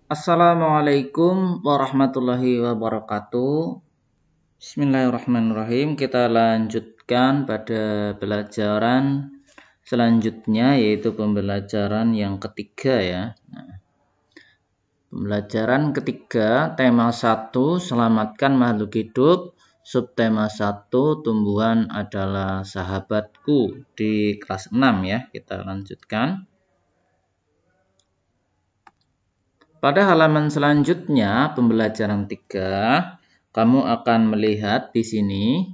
Assalamualaikum warahmatullahi wabarakatuh. Bismillahirrahmanirrahim. Kita lanjutkan pada pelajaran selanjutnya, yaitu pembelajaran yang ketiga ya. Pembelajaran ketiga, tema 1, selamatkan makhluk hidup. Subtema 1, tumbuhan adalah sahabatku, di kelas 6 ya. Kita lanjutkan. Pada halaman selanjutnya, pembelajaran 3, kamu akan melihat di sini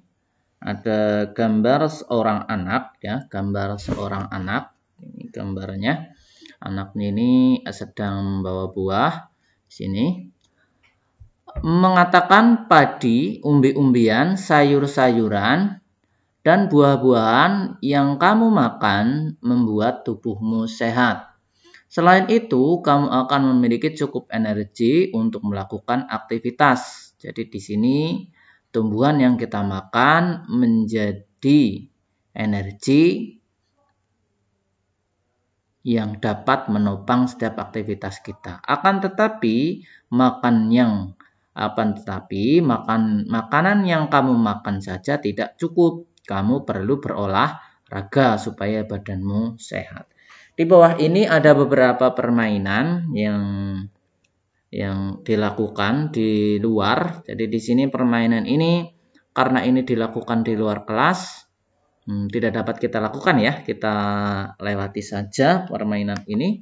ada gambar seorang anak ya, gambar seorang anak. Ini gambarnya. Anak ini sedang membawa buah di sini. Mengatakan padi, umbi-umbian, sayur-sayuran, dan buah-buahan yang kamu makan membuat tubuhmu sehat. Selain itu, kamu akan memiliki cukup energi untuk melakukan aktivitas. Jadi di sini tumbuhan yang kita makan menjadi energi yang dapat menopang setiap aktivitas kita. Akan tetapi makanan yang kamu makan saja tidak cukup. Kamu perlu berolahraga supaya badanmu sehat. Di bawah ini ada beberapa permainan yang dilakukan di luar. Jadi di sini permainan ini karena ini dilakukan di luar kelas, tidak dapat kita lakukan ya. Kita lewati saja permainan ini.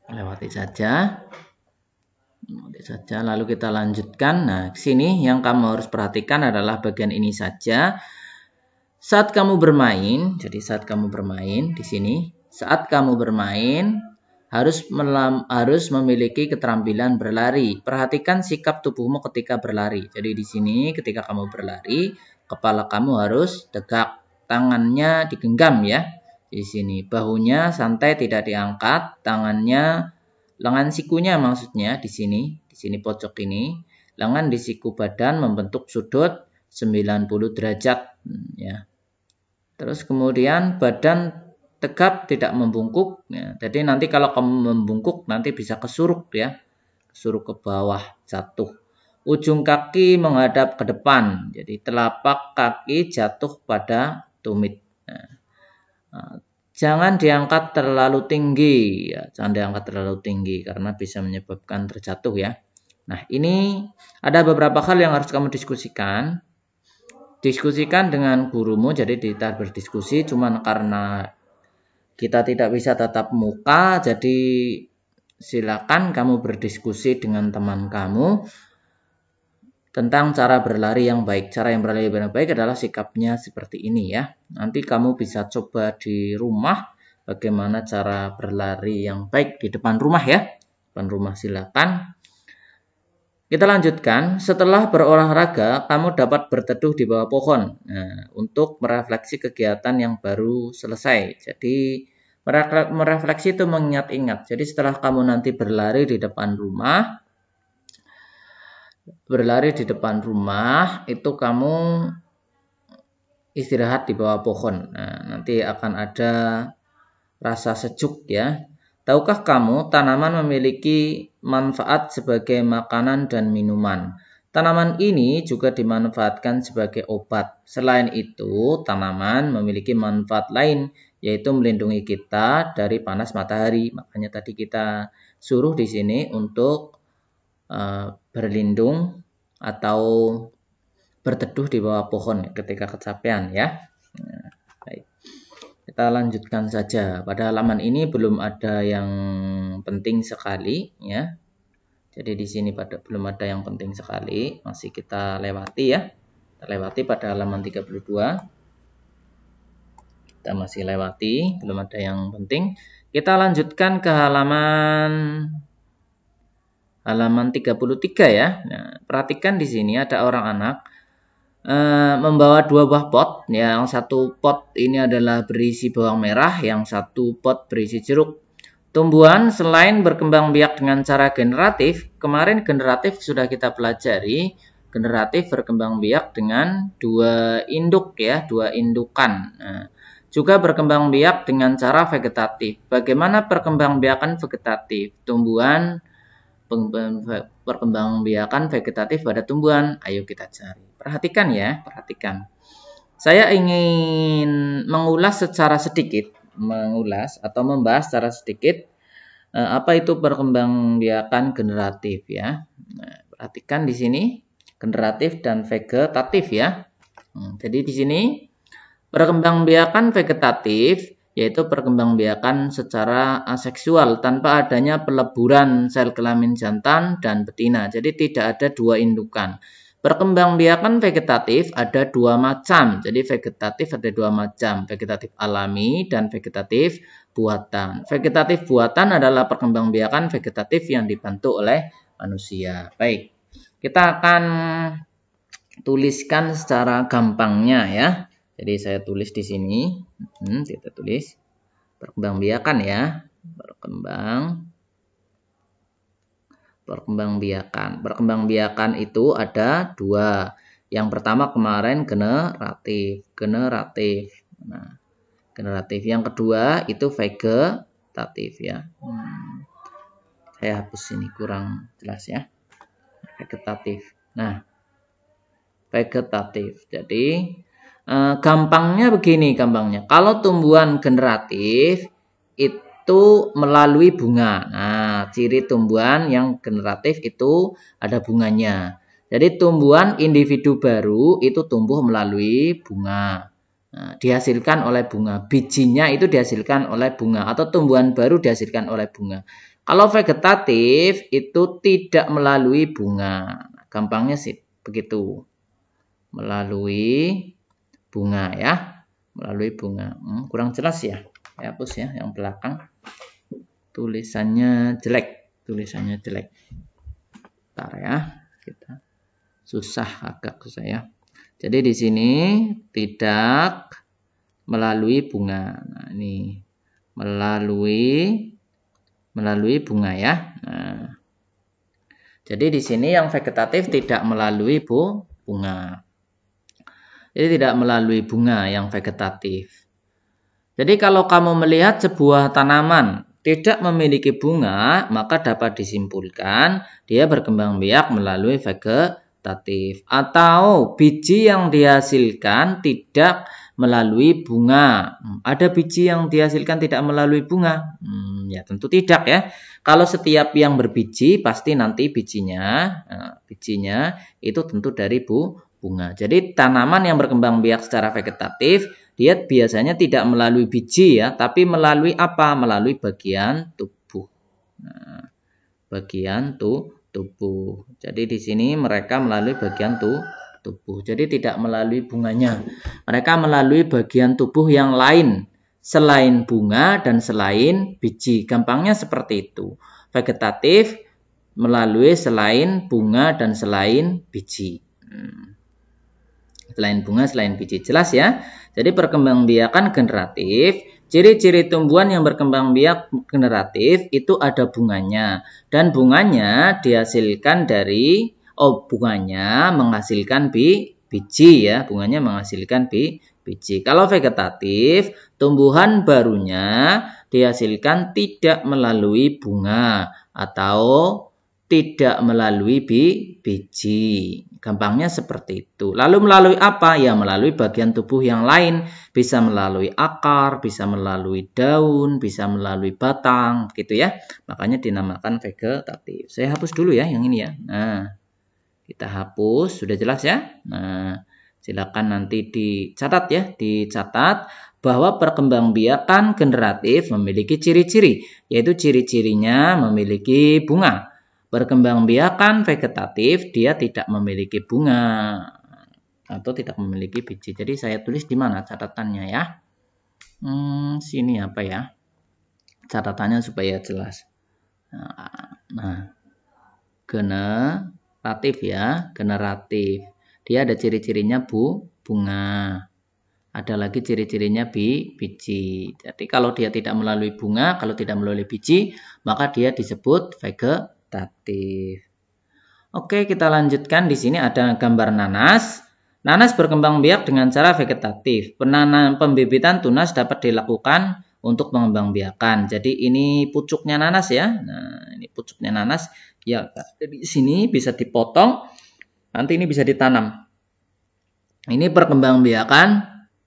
Lewati saja. Lalu kita lanjutkan. Nah, sini yang kamu harus perhatikan adalah bagian ini saja. Saat kamu bermain, jadi saat kamu bermain di sini, saat kamu bermain harus memiliki keterampilan berlari. Perhatikan sikap tubuhmu ketika berlari. Jadi di sini ketika kamu berlari, kepala kamu harus tegak, tangannya digenggam ya. Di sini bahunya santai tidak diangkat, lengan sikunya maksudnya di sini pojok ini, lengan di siku badan membentuk sudut 90 derajat ya. Terus kemudian badan tegap tidak membungkuk ya. Jadi nanti kalau kamu membungkuk nanti bisa kesuruk ya. Kesuruk ke bawah, jatuh. Ujung kaki menghadap ke depan. Jadi telapak kaki jatuh pada tumit. Jangan diangkat terlalu tinggi ya. Jangan diangkat terlalu tinggi karena bisa menyebabkan terjatuh ya. Nah, ini ada beberapa hal yang harus kamu diskusikan. Diskusikan dengan gurumu, jadi kita berdiskusi, cuman karena kita tidak bisa tatap muka, jadi silakan kamu berdiskusi dengan teman kamu tentang cara berlari yang baik. Cara yang berlari yang baik adalah sikapnya seperti ini ya. Nanti kamu bisa coba di rumah bagaimana cara berlari yang baik di depan rumah ya. Depan rumah silakan. Kita lanjutkan, setelah berolahraga, kamu dapat berteduh di bawah pohon untuk merefleksi kegiatan yang baru selesai. Jadi, merefleksi itu mengingat-ingat. Jadi, setelah kamu nanti berlari di depan rumah, itu kamu istirahat di bawah pohon. Nah, nanti akan ada rasa sejuk ya. Tahukah kamu, tanaman memiliki manfaat sebagai makanan dan minuman. Tanaman ini juga dimanfaatkan sebagai obat. Selain itu, tanaman memiliki manfaat lain, yaitu melindungi kita dari panas matahari. Makanya tadi kita suruh di sini untuk berlindung atau berteduh di bawah pohon ketika kecapean ya. Baik. Kita lanjutkan saja. Pada halaman ini belum ada yang penting sekali ya. Jadi di sini belum ada yang penting sekali, masih kita lewati ya. Kita lewati pada halaman 32. Kita masih lewati, belum ada yang penting. Kita lanjutkan ke halaman 33 ya. Nah, perhatikan di sini ada orang anak membawa 2 buah pot. Yang satu pot ini adalah berisi bawang merah, yang satu pot berisi jeruk. Tumbuhan selain berkembang biak dengan cara generatif, kemarin generatif sudah kita pelajari. Generatif berkembang biak dengan 2 induk ya, 2 indukan. Nah, juga berkembang biak dengan cara vegetatif. Bagaimana perkembangbiakan vegetatif? Perkembangbiakan vegetatif pada tumbuhan. Ayo kita cari. Perhatikan ya, perhatikan. Saya ingin mengulas secara sedikit, membahas secara sedikit apa itu perkembangbiakan generatif ya. Nah, perhatikan di sini generatif dan vegetatif ya. Jadi di sini perkembangbiakan vegetatif yaitu perkembangbiakan secara aseksual tanpa adanya peleburan sel kelamin jantan dan betina. Jadi tidak ada dua indukan. Perkembangbiakan vegetatif ada dua macam. Jadi vegetatif ada dua macam, vegetatif alami dan vegetatif buatan. Vegetatif buatan adalah perkembangbiakan vegetatif yang dibantu oleh manusia. Baik, kita akan tuliskan secara gampangnya ya. Jadi saya tulis di sini, kita tulis perkembangbiakan ya, perkembangbiakan. Perkembangbiakan itu ada dua. Yang pertama kemarin generatif. Nah, generatif. Yang kedua itu vegetatif ya. Saya hapus ini kurang jelas ya. Vegetatif. Nah, vegetatif. Jadi gampangnya begini gampangnya. Kalau tumbuhan generatif itu melalui bunga. Nah, ciri tumbuhan yang generatif itu ada bunganya. Jadi tumbuhan individu baru itu tumbuh melalui bunga. Nah, dihasilkan oleh bunga. Bijinya itu dihasilkan oleh bunga atau tumbuhan baru dihasilkan oleh bunga. Kalau vegetatif itu tidak melalui bunga. Gampangnya sih begitu. Melalui bunga ya, melalui bunga. Kurang jelas ya, saya hapus ya yang belakang. Tulisannya jelek. Bentar ya, kita agak susah ya. Jadi di sini tidak melalui bunga. Nah, ini melalui bunga ya. Nah, jadi di sini yang vegetatif tidak melalui bunga. Jadi tidak melalui bunga yang vegetatif. Jadi kalau kamu melihat sebuah tanaman tidak memiliki bunga, maka dapat disimpulkan dia berkembang biak melalui vegetatif. Atau biji yang dihasilkan tidak melalui bunga. Ada biji yang dihasilkan tidak melalui bunga? Ya tentu tidak ya. Kalau setiap yang berbiji pasti nanti bijinya itu tentu dari bunga. Jadi tanaman yang berkembang biak secara vegetatif dia biasanya tidak melalui biji ya, tapi melalui apa? Melalui bagian tubuh. Nah, bagian tubuh. Jadi di sini mereka melalui bagian tubuh. Jadi tidak melalui bunganya. Mereka melalui bagian tubuh yang lain selain bunga dan selain biji. Gampangnya seperti itu. Vegetatif melalui selain bunga dan selain biji. Selain bunga, selain biji. Jelas ya? Jadi perkembangbiakan generatif, ciri-ciri tumbuhan yang berkembang biak generatif itu ada bunganya. Dan bunganya dihasilkan dari, bunganya menghasilkan biji ya. Bunganya menghasilkan biji. Kalau vegetatif, tumbuhan barunya dihasilkan tidak melalui bunga atau tidak melalui biji. Gampangnya seperti itu. Lalu melalui apa? Ya melalui bagian tubuh yang lain. Bisa melalui akar, bisa melalui daun, bisa melalui batang. Gitu ya. Makanya dinamakan vegetatif. Saya hapus dulu ya yang ini ya. Nah, kita hapus. Sudah jelas ya? Nah, silakan nanti dicatat ya. Dicatat bahwa perkembangbiakan generatif memiliki ciri-ciri. Yaitu ciri-cirinya memiliki bunga. Perkembangbiakan vegetatif dia tidak memiliki bunga atau tidak memiliki biji. Jadi saya tulis di mana catatannya ya? Sini apa ya? Catatannya supaya jelas. Nah, generatif ya, generatif. Dia ada ciri-cirinya bunga. Ada lagi ciri-cirinya biji. Jadi kalau dia tidak melalui bunga, kalau tidak melalui biji, maka dia disebut vegetatif. Oke, kita lanjutkan. Di sini ada gambar nanas. Nanas berkembang biak dengan cara vegetatif. Pembibitan tunas dapat dilakukan untuk pengembangbiakan. Jadi ini pucuknya nanas ya. Nah, ini pucuknya nanas. Ya, di sini bisa dipotong. Nanti ini bisa ditanam. Ini perkembangbiakan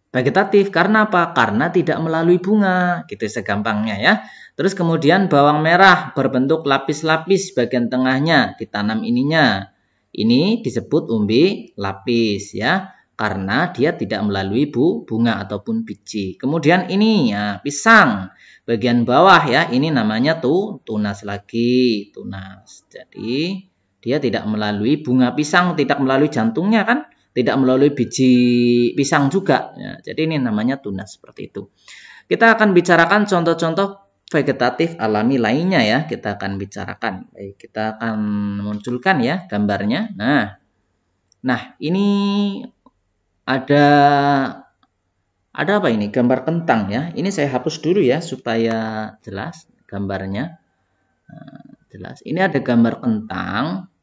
vegetatif. Karena apa? Karena tidak melalui bunga. Gitu segampangnya ya. Terus kemudian bawang merah berbentuk lapis-lapis bagian tengahnya. Ditanam ininya. Ini disebut umbi lapis ya, karena dia tidak melalui bunga ataupun biji. Kemudian ini ya, pisang bagian bawah ya, ini namanya tunas lagi, tunas. Jadi dia tidak melalui bunga pisang, tidak melalui jantungnya kan, tidak melalui biji pisang juga. Ya, jadi ini namanya tunas seperti itu. Kita akan bicarakan contoh-contoh vegetatif alami lainnya ya, kita akan bicarakan. Baik, kita akan munculkan ya gambarnya. Nah ini ada apa ini? Gambar kentang ya. Ini saya hapus dulu ya supaya jelas gambarnya. Jelas. Ini ada gambar kentang.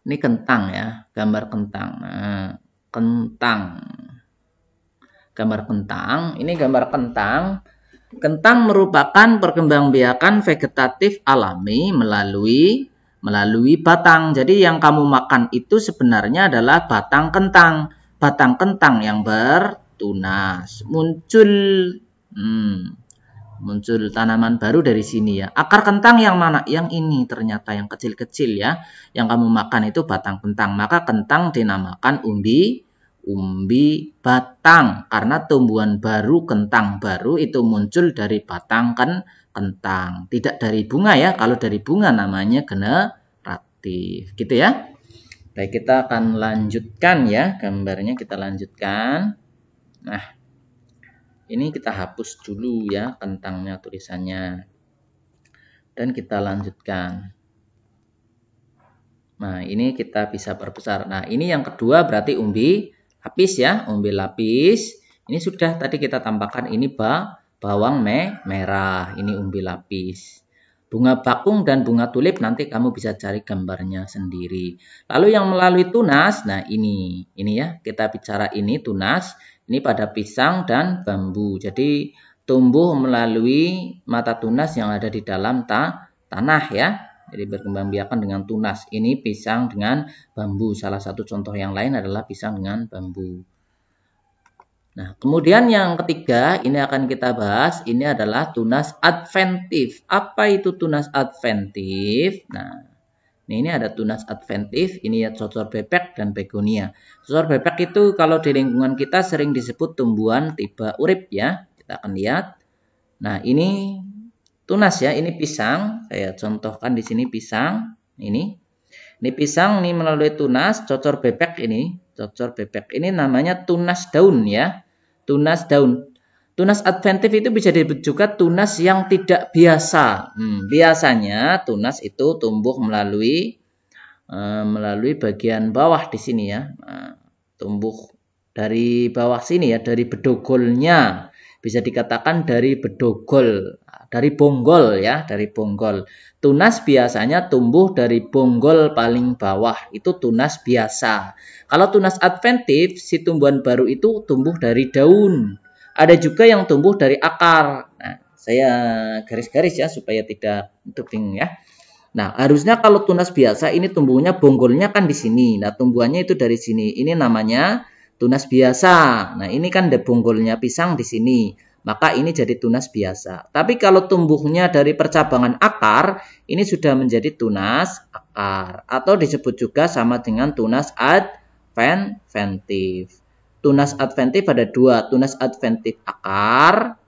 Ini kentang ya, gambar kentang. Nah, kentang. Gambar kentang. Ini gambar kentang. Kentang merupakan perkembangbiakan vegetatif alami melalui batang. Jadi yang kamu makan itu sebenarnya adalah batang kentang. Batang kentang yang bertunas. Muncul tanaman baru dari sini ya. Akar kentang yang mana? Yang ini ternyata yang kecil-kecil ya. Yang kamu makan itu batang kentang. Maka kentang dinamakan umbi batang, karena tumbuhan baru, kentang baru itu muncul dari batang kentang, tidak dari bunga ya. Kalau dari bunga namanya generatif gitu ya. Baik, kita akan lanjutkan ya gambarnya, kita lanjutkan. Nah ini kita hapus dulu ya kentangnya, tulisannya, dan kita lanjutkan. Nah ini kita bisa perbesar. Nah ini yang kedua berarti umbi lapis ya, umbi lapis. Ini sudah tadi kita tampakkan, ini bawang merah, ini umbi lapis. Bunga bakung dan bunga tulip nanti kamu bisa cari gambarnya sendiri. Lalu yang melalui tunas, nah ini ya, kita bicara ini tunas, ini pada pisang dan bambu. Jadi tumbuh melalui mata tunas yang ada di dalam tanah ya. Jadi berkembangbiakan dengan tunas. Ini pisang dengan bambu. Salah satu contoh yang lain adalah pisang dengan bambu. Nah, kemudian yang ketiga ini akan kita bahas. Ini adalah tunas adventif. Apa itu tunas adventif? Nah, ini ada tunas adventif. Ini ya cocor bebek dan begonia. Cocor bebek itu kalau di lingkungan kita sering disebut tumbuhan tiba urip ya. Kita akan lihat. Nah, ini tunas ya, ini pisang. Saya contohkan di sini pisang. Ini pisang ini melalui tunas. Cocor bebek ini, ini namanya tunas daun ya. Tunas daun. Tunas adventif itu bisa disebut juga tunas yang tidak biasa. Biasanya tunas itu tumbuh melalui bagian bawah di sini ya. Tumbuh dari bawah sini ya, dari bedogolnya. Bisa dikatakan dari bedogol, dari bonggol ya, dari bonggol. Tunas biasanya tumbuh dari bonggol paling bawah, itu tunas biasa. Kalau tunas adventif, si tumbuhan baru itu tumbuh dari daun. Ada juga yang tumbuh dari akar. Nah, saya garis-garis ya supaya tidak bingung ya. Nah, harusnya kalau tunas biasa ini tumbuhnya bonggolnya kan di sini. Nah, tumbuhannya itu dari sini. Ini namanya tunas biasa. Nah, ini kan ada bonggolnya pisang di sini. Maka ini jadi tunas biasa. Tapi kalau tumbuhnya dari percabangan akar, ini sudah menjadi tunas akar. Atau disebut juga sama dengan tunas adventif. Tunas adventif ada dua. Tunas adventif akar.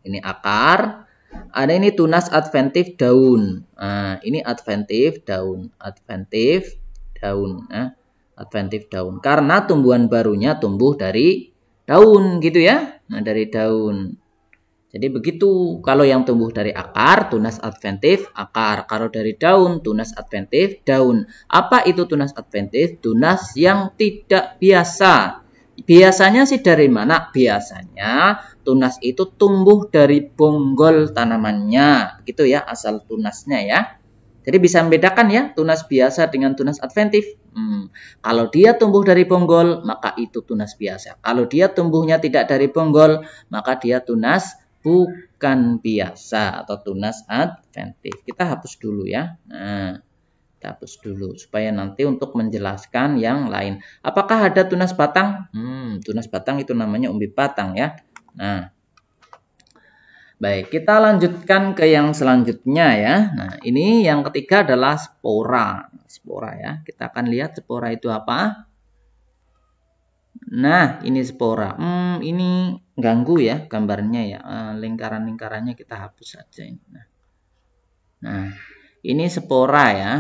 Ini akar. Ada ini tunas adventif daun. Nah, ini adventif daun. Adventif daun. Nah, adventif daun. Karena tumbuhan barunya tumbuh dari daun gitu ya. Nah, dari daun. Jadi begitu. Kalau yang tumbuh dari akar, tunas adventif akar. Kalau dari daun, tunas adventif daun. Apa itu tunas adventif? Tunas yang tidak biasa. Biasanya sih dari mana? Biasanya tunas itu tumbuh dari bonggol tanamannya. Gitu ya asal tunasnya ya. Jadi bisa membedakan ya tunas biasa dengan tunas adventif. Kalau dia tumbuh dari bonggol, maka itu tunas biasa. Kalau dia tumbuhnya tidak dari bonggol, maka dia tunas bukan biasa atau tunas adventif. Kita hapus dulu ya. Nah, kita hapus dulu supaya nanti untuk menjelaskan yang lain. Apakah ada tunas batang? Tunas batang itu namanya umbi batang ya. Nah, baik, kita lanjutkan ke yang selanjutnya ya. Nah, ini yang ketiga adalah spora. Spora ya. Kita akan lihat spora itu apa. Nah, ini spora. Ini ganggu ya gambarnya ya. Lingkaran-lingkarannya kita hapus saja. Nah, ini spora ya.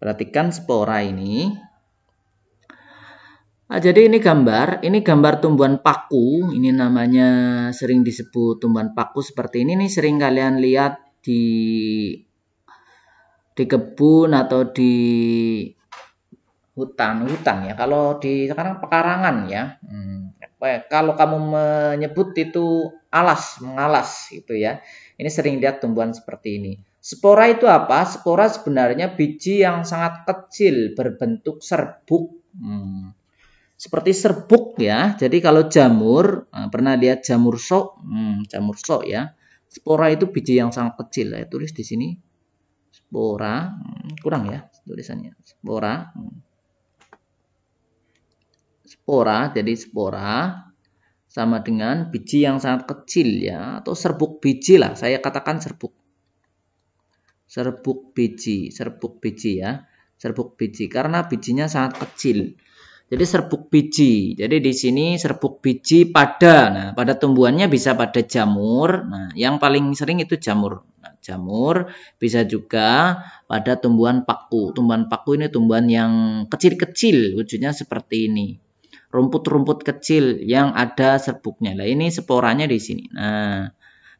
Perhatikan spora ini. Nah, jadi ini gambar tumbuhan paku. Ini namanya sering disebut tumbuhan paku seperti ini. Nih sering kalian lihat di kebun atau di hutan ya. Kalau di sekarang pekarangan ya. Kalau kamu menyebut itu mengalas gitu ya. Ini sering lihat tumbuhan seperti ini. Spora itu apa? Spora sebenarnya biji yang sangat kecil berbentuk serbuk. Seperti serbuk ya. Jadi kalau jamur, pernah lihat jamur sok? Jamur sok ya. Spora itu biji yang sangat kecil. Saya tulis di sini. Spora, kurang ya tulisannya. Spora. Spora, jadi spora sama dengan biji yang sangat kecil ya. Atau serbuk biji lah. Saya katakan serbuk. Serbuk biji ya. Serbuk biji karena bijinya sangat kecil. Jadi serbuk biji. Jadi di sini serbuk biji pada. Nah, pada tumbuhannya bisa pada jamur. Nah, yang paling sering itu jamur. Nah, jamur bisa juga pada tumbuhan paku. Tumbuhan paku ini tumbuhan yang kecil-kecil, wujudnya seperti ini. Rumput-rumput kecil yang ada serbuknya. Nah, ini sporanya di sini. Nah,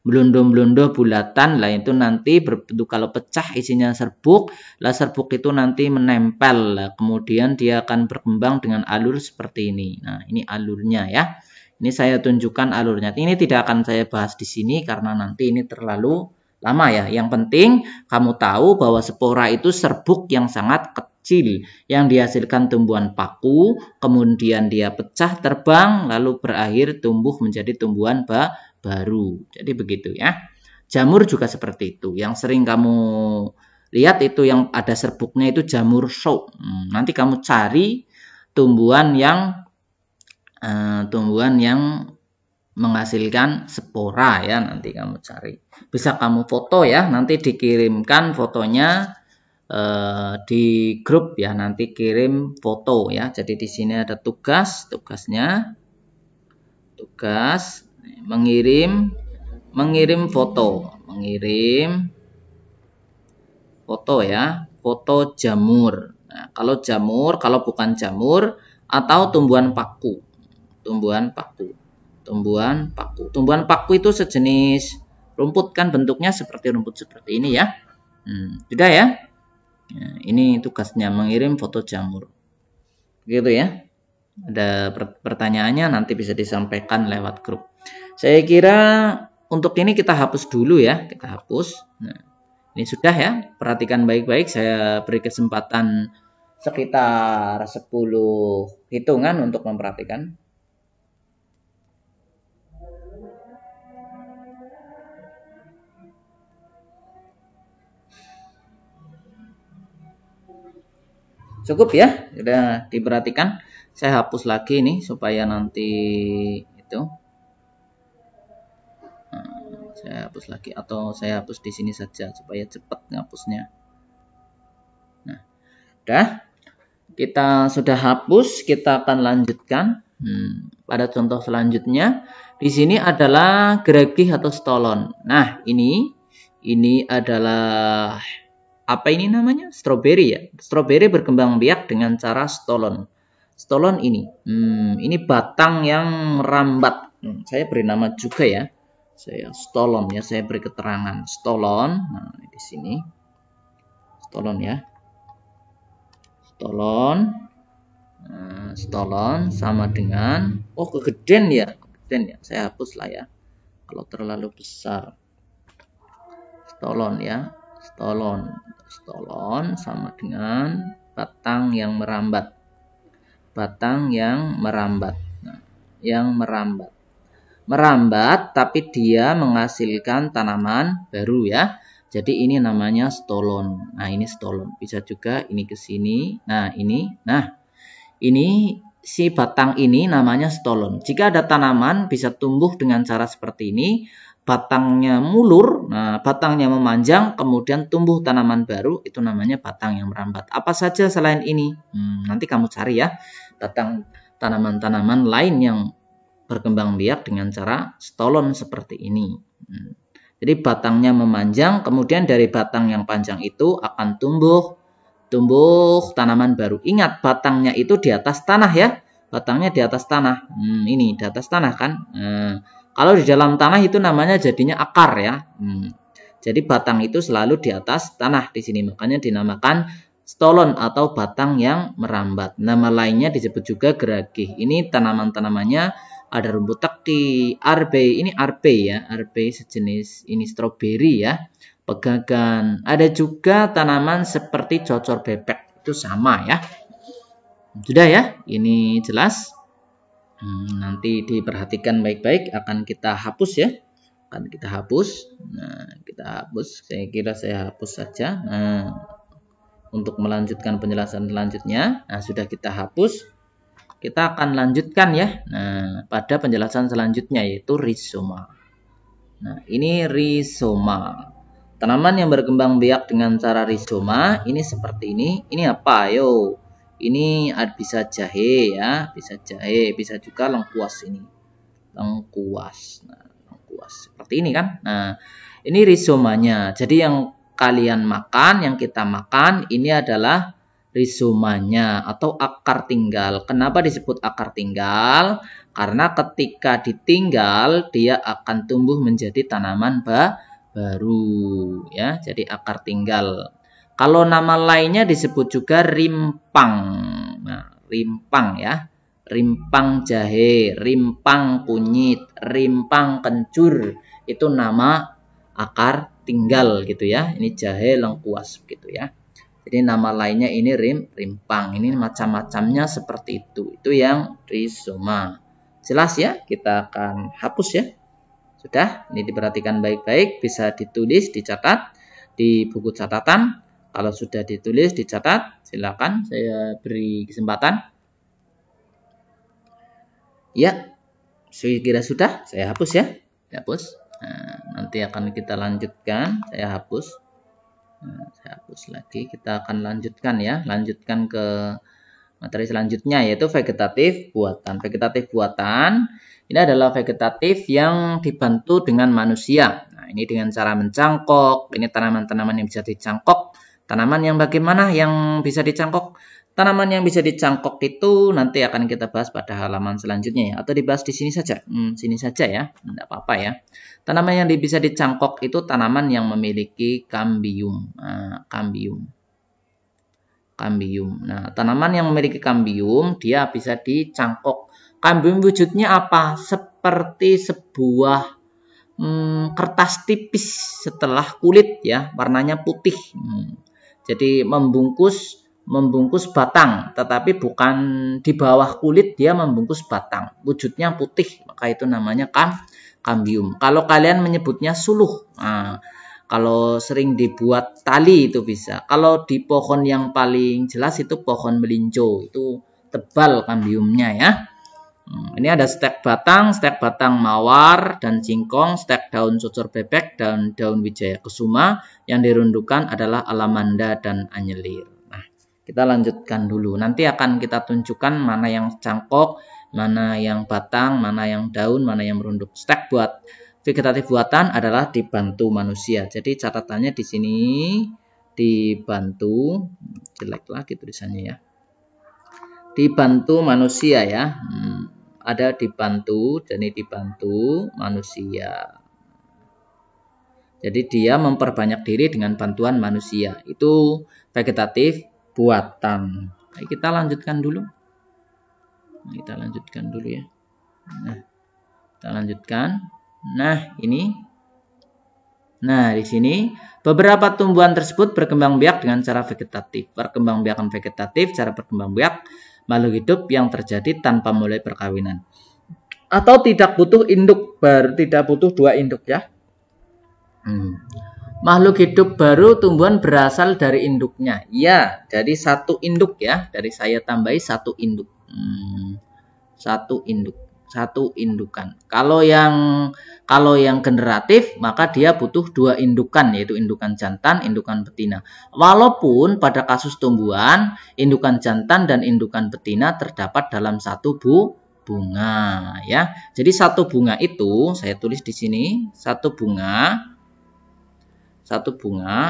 belondo-belondo bulatan lah itu nanti berbentuk kalau pecah isinya serbuk, lah serbuk itu nanti menempel lah, kemudian dia akan berkembang dengan alur seperti ini. Nah, ini alurnya ya. Ini saya tunjukkan alurnya. Ini tidak akan saya bahas di sini karena nanti ini terlalu lama ya. Yang penting kamu tahu bahwa spora itu serbuk yang sangat kecil yang dihasilkan tumbuhan paku, kemudian dia pecah terbang lalu berakhir tumbuh menjadi tumbuhan baru. Jadi begitu ya. Jamur juga seperti itu. Yang sering kamu lihat itu yang ada serbuknya itu jamur sok. Nanti kamu cari tumbuhan yang menghasilkan spora ya. Nanti kamu cari. Bisa kamu foto ya. Nanti dikirimkan fotonya di grup ya. Nanti kirim foto ya. Jadi di sini ada tugasnya. Tugas mengirim foto ya, foto jamur. Nah, kalau bukan jamur atau tumbuhan paku itu sejenis rumput kan, bentuknya seperti rumput seperti ini ya. Sudah ya. Nah, ini tugasnya mengirim foto jamur. Gitu ya. Ada pertanyaannya nanti bisa disampaikan lewat grup. Saya kira untuk ini kita hapus dulu ya. Kita hapus. Nah, ini sudah ya. Perhatikan baik-baik. Saya beri kesempatan sekitar 10 hitungan untuk memperhatikan. Cukup ya. Sudah diperhatikan. Saya hapus lagi nih supaya nanti itu. Saya hapus lagi atau saya hapus di sini saja supaya cepat ngapusnya. Nah, udah. Kita sudah hapus, kita akan lanjutkan pada contoh selanjutnya. Di sini adalah geragih atau stolon. Nah, ini adalah apa ini namanya? Stroberi ya. Stroberi berkembang biak dengan cara stolon. Stolon ini batang yang merambat. Saya beri nama juga ya. Saya stolon ya, saya beri keterangan stolon. Nah, di sini stolon ya. Stolon sama dengan kegedean ya. Saya hapus lah ya. Kalau terlalu besar. Stolon ya. Stolon. Stolon sama dengan batang yang merambat. Batang yang merambat. Nah, yang merambat. Merambat tapi dia menghasilkan tanaman baru ya. Jadi ini namanya stolon. Nah, ini stolon. Bisa juga ini ke sini. Nah, ini. Nah, ini si batang ini namanya stolon. Jika ada tanaman bisa tumbuh dengan cara seperti ini. Batangnya mulur, nah batangnya memanjang, kemudian tumbuh tanaman baru, itu namanya batang yang merambat. Apa saja selain ini? Nanti kamu cari ya, batang tanaman-tanaman lain yang berkembang biak dengan cara stolon seperti ini. Jadi batangnya memanjang, kemudian dari batang yang panjang itu akan tumbuh tanaman baru. Ingat, batangnya itu di atas tanah ya. Batangnya di atas tanah. Ini di atas tanah kan. Kalau di dalam tanah itu namanya jadinya akar ya. Jadi batang itu selalu di atas tanah di sini. Makanya dinamakan stolon atau batang yang merambat. Nama lainnya disebut juga geragih. Ini tanaman-tanamannya ada rumput tekti, arbe. Ini arbe ya. Arbe sejenis ini stroberi ya. Pegagan. Ada juga tanaman seperti cocor bebek. Itu sama ya. Sudah ya. Ini jelas. Nanti diperhatikan baik-baik, akan kita hapus ya. Akan kita hapus. Nah, kita hapus. Saya kira saya hapus saja. Nah, untuk melanjutkan penjelasan selanjutnya. Nah, sudah kita hapus. Kita akan lanjutkan ya. Nah, pada penjelasan selanjutnya yaitu rizoma. Nah, ini rizoma. Tanaman yang berkembang biak dengan cara rizoma ini seperti ini. Ini apa? Ayo. Ini bisa jahe ya, bisa jahe, bisa juga lengkuas ini. Lengkuas. Nah, lengkuas seperti ini kan. Nah, ini rizomanya. Jadi yang kalian makan, yang kita makan ini adalah rizomanya atau akar tinggal. Kenapa disebut akar tinggal? Karena ketika ditinggal dia akan tumbuh menjadi tanaman baru ya. Jadi akar tinggal. Kalau nama lainnya disebut juga rimpang. Nah, rimpang ya. Rimpang jahe, rimpang kunyit, rimpang kencur. Itu nama akar tinggal gitu ya. Ini jahe lengkuas gitu ya. Jadi nama lainnya ini rimpang. Ini macam-macamnya seperti itu. Itu yang rizoma. Jelas ya? Kita akan hapus ya. Sudah? Ini diperhatikan baik-baik. Bisa ditulis, dicatat di buku catatan. Kalau sudah ditulis, dicatat, silakan saya beri kesempatan. Ya, saya kira sudah. Saya hapus ya. Saya hapus. Nah, nanti akan kita lanjutkan. Saya hapus. Nah, saya hapus lagi. Kita akan lanjutkan ya. Lanjutkan ke materi selanjutnya yaitu vegetatif buatan. Vegetatif buatan ini adalah vegetatif yang dibantu dengan manusia. Nah, ini dengan cara mencangkok. Ini tanaman-tanaman yang bisa dicangkok. Tanaman yang bagaimana yang bisa dicangkok? Tanaman yang bisa dicangkok itu nanti akan kita bahas pada halaman selanjutnya ya. Atau dibahas di sini saja. Sini saja ya. Tidak apa-apa ya. Tanaman yang bisa dicangkok itu tanaman yang memiliki kambium. Nah, kambium. Nah, tanaman yang memiliki kambium dia bisa dicangkok. Kambium wujudnya apa? Seperti sebuah kertas tipis setelah kulit ya, warnanya putih. Jadi membungkus batang, tetapi bukan di bawah kulit, dia membungkus batang. Wujudnya putih, maka itu namanya kambium. Kalau kalian menyebutnya suluh, nah, kalau sering dibuat tali itu bisa. Kalau di pohon yang paling jelas itu pohon melinjo, itu tebal kambiumnya ya. Ini ada stek batang mawar dan singkong, stek daun cocor bebek dan daun wijaya kesuma. Yang dirundukan adalah alamanda dan anyelir. Nah, kita lanjutkan dulu. Nanti akan kita tunjukkan mana yang cangkok, mana yang batang, mana yang daun, mana yang merunduk. Stek buat vegetatif buatan adalah dibantu manusia. Jadi catatannya di sini dibantu, jelek lagi tulisannya ya. Dibantu manusia ya. Ada dibantu, jadi dibantu manusia. Jadi dia memperbanyak diri dengan bantuan manusia. Itu vegetatif buatan. Nah, kita lanjutkan dulu. Ya. Nah, kita lanjutkan. Nah, ini Nah, di sini beberapa tumbuhan tersebut berkembang biak dengan cara vegetatif. Perkembangbiakan vegetatif, cara berkembang biak makhluk hidup yang terjadi tanpa mulai perkawinan. Atau tidak butuh induk, tidak butuh dua induk ya. Makhluk hidup baru tumbuhan berasal dari induknya. Ya, dari satu induk ya. Dari saya tambahi satu induk. Satu induk. Satu indukan. Kalau yang generatif, maka dia butuh dua indukan, yaitu indukan jantan, indukan betina. Walaupun pada kasus tumbuhan, indukan jantan dan indukan betina terdapat dalam satu bunga, ya. Jadi satu bunga itu, saya tulis di sini, satu bunga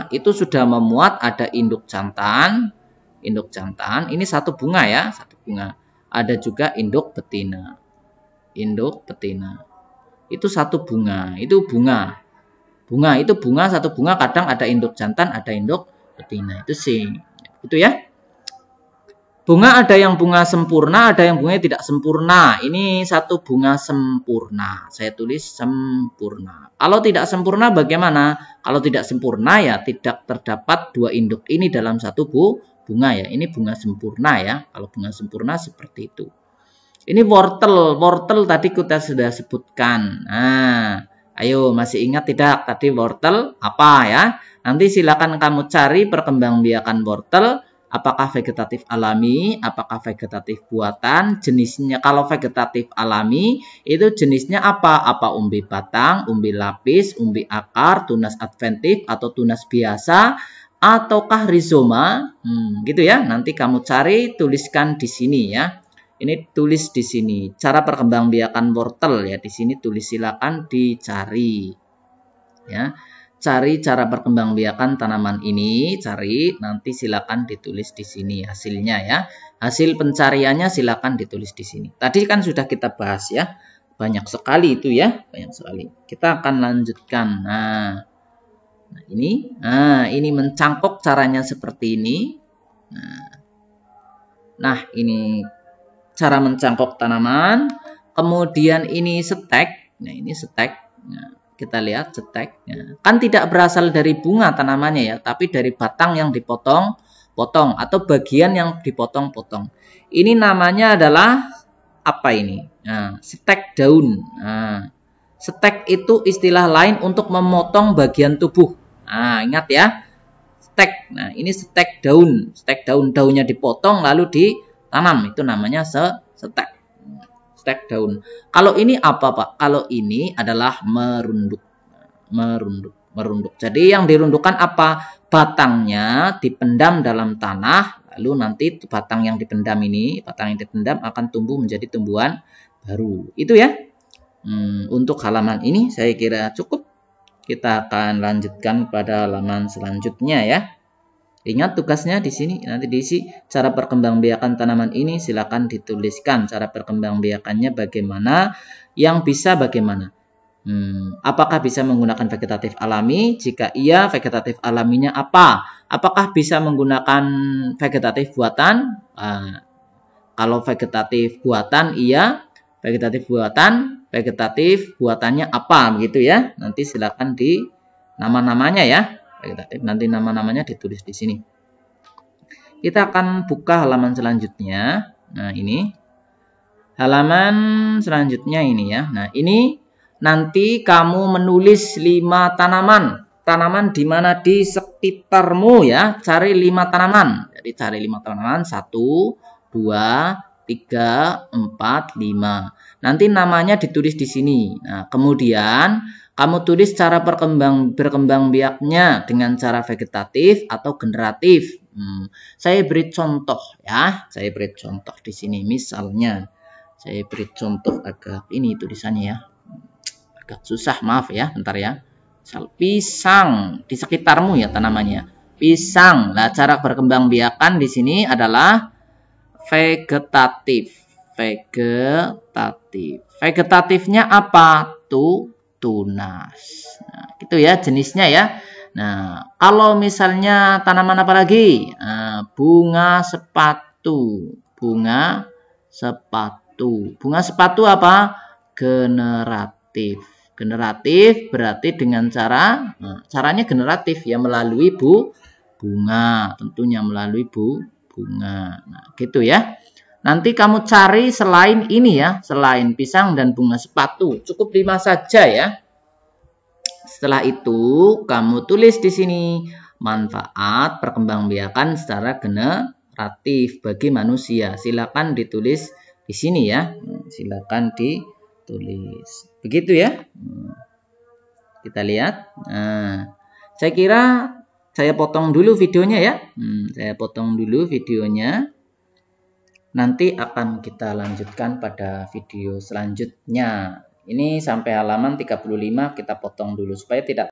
itu sudah memuat ada induk jantan, ini satu bunga ya, satu bunga. Ada juga induk betina. Itu satu bunga, itu bunga satu bunga, kadang ada induk jantan, ada induk betina, itu sih itu ya. Bunga ada yang bunga sempurna, ada yang bunganya tidak sempurna. Ini satu bunga sempurna, saya tulis sempurna. Kalau tidak sempurna bagaimana? Kalau tidak sempurna ya tidak terdapat dua induk ini dalam satu bunga ya. Ini bunga sempurna ya. Kalau bunga sempurna seperti itu. Ini wortel tadi kita sudah sebutkan. Nah, ayo masih ingat tidak tadi wortel apa ya? Nanti silakan kamu cari perkembangbiakan wortel, apakah vegetatif alami, apakah vegetatif buatan, jenisnya. Kalau vegetatif alami itu jenisnya apa? Apa umbi batang, umbi lapis, umbi akar, tunas adventif atau tunas biasa, ataukah rizoma? Gitu ya. Nanti kamu cari, tuliskan di sini ya. Ini tulis di sini cara perkembangbiakan wortel ya, di sini tulis, silakan dicari ya. Cari cara perkembangbiakan tanaman ini, cari, nanti silakan ditulis di sini hasilnya ya. Hasil pencariannya silakan ditulis di sini. Tadi kan sudah kita bahas ya. Banyak sekali itu ya, banyak sekali. Kita akan lanjutkan. Nah, ini mencangkok caranya seperti ini. Nah, ini cara mencangkok tanaman. Kemudian ini stek. Nah, ini stek. Nah, kita lihat stek. Nah, kan tidak berasal dari bunga tanamannya ya, tapi dari batang yang dipotong-potong atau bagian yang dipotong-potong. Ini namanya adalah apa ini? Nah, stek daun. Nah, stek itu istilah lain untuk memotong bagian tubuh. Nah, ingat ya. Stek. Nah, ini stek daun. Stek daunnya dipotong lalu ditanam, itu namanya stek daun. Kalau ini apa Pak? Kalau ini adalah merunduk. Jadi yang dirundukkan apa? Batangnya dipendam dalam tanah, lalu nanti batang yang dipendam akan tumbuh menjadi tumbuhan baru. Itu ya. Untuk halaman ini saya kira cukup. Kita akan lanjutkan pada halaman selanjutnya ya. Ingat tugasnya di sini, nanti diisi cara perkembangbiakan tanaman ini, silakan dituliskan cara perkembangbiakannya bagaimana, yang bisa bagaimana. Apakah bisa menggunakan vegetatif alami? Jika iya, vegetatif alaminya apa? Apakah bisa menggunakan vegetatif buatan? Kalau vegetatif buatan iya, vegetatif buatannya apa begitu ya? Nanti silakan di nama-namanya ya. Nanti nama-namanya ditulis di sini. Kita akan buka halaman selanjutnya. Nah, ini halaman selanjutnya ini ya. Nah, ini nanti kamu menulis 5 tanaman di mana di sekitarmu ya. Cari 5 tanaman. Jadi cari 5 tanaman, 1, 2, 3, 4, 5. Nanti namanya ditulis di sini. Nah, kemudian kamu tulis cara berkembangbiaknya dengan cara vegetatif atau generatif. Saya beri contoh ya. Saya beri contoh di sini. Misalnya, saya beri contoh agak ini tulisannya ya. Agak susah, maaf ya. Bentar ya. Misal pisang di sekitarmu ya tanamannya. Pisang. Nah, cara berkembangbiakan di sini adalah vegetatif. Vegetatifnya apa? Tunas. Nah, gitu ya jenisnya ya. Nah, kalau misalnya tanaman apa lagi? Bunga sepatu. Bunga sepatu apa? Generatif. Generatif berarti dengan caranya generatif ya, melalui bunga. Tentunya melalui bunga. Nah, gitu ya. Nanti kamu cari selain ini ya, selain pisang dan bunga sepatu. Cukup 5 saja ya. Setelah itu, kamu tulis di sini manfaat perkembangbiakan secara generatif bagi manusia. Silakan ditulis di sini ya. Silakan ditulis. Begitu ya. Kita lihat. Nah, saya kira saya potong dulu videonya ya. Saya potong dulu videonya. Nanti akan kita lanjutkan pada video selanjutnya. Ini sampai halaman 35 kita potong dulu supaya tidak